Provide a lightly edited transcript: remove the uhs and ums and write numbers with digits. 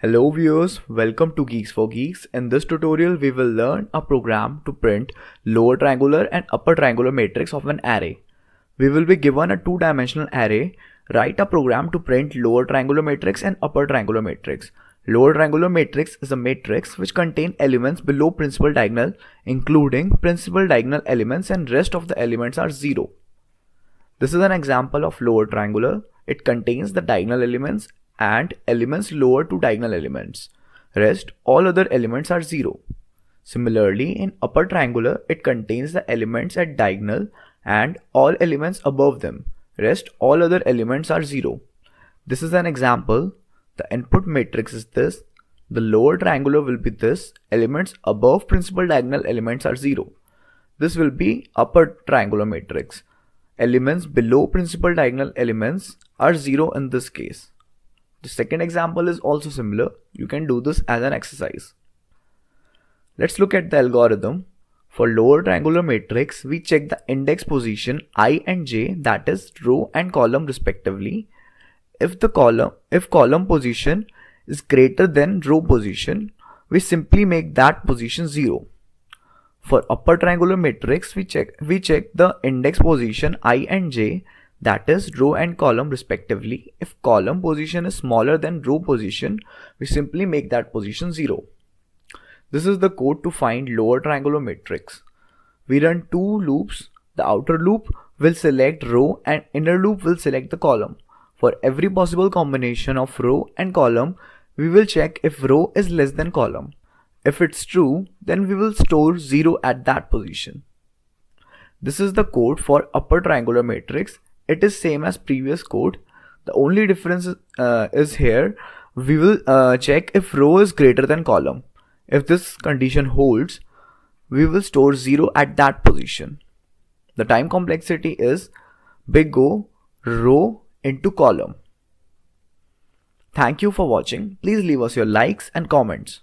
Hello viewers, welcome to Geeks for Geeks. In this tutorial, we will learn a program to print lower triangular and upper triangular matrix of an array. We will be given a two-dimensional array. Write a program to print lower triangular matrix and upper triangular matrix. Lower triangular matrix is a matrix which contain elements below principal diagonal, including principal diagonal elements, and rest of the elements are 0. This is an example of lower triangular. It contains the diagonal elements and elements lower to diagonal elements. Rest all other elements are 0. Similarly, in upper triangular, it contains the elements at diagonal and all elements above them. Rest all other elements are 0. This is an example. The input matrix is this. The lower triangular will be this. Elements above principal diagonal elements are 0. This will be upper triangular matrix. Elements below principal diagonal elements are 0 in this case. The second example is also similar. You can do this as an exercise. Let's look at the algorithm. For lower triangular matrix, we check the index position I and j, that is row and column respectively. If column position is greater than row position, we simply make that position 0. For upper triangular matrix, we check the index position I and j, that is row and column respectively. If column position is smaller than row position, we simply make that position 0. This is the code to find lower triangular matrix. We run two loops. The outer loop will select row and inner loop will select the column. For every possible combination of row and column, we will check if row is less than column. If it's true, then we will store 0 at that position. This is the code for upper triangular matrix. It is same as previous code. The only difference is here we will check if row is greater than column. If this condition holds, we will store 0 at that position. The time complexity is big O row into column. Thank you for watching. Please leave us your likes and comments.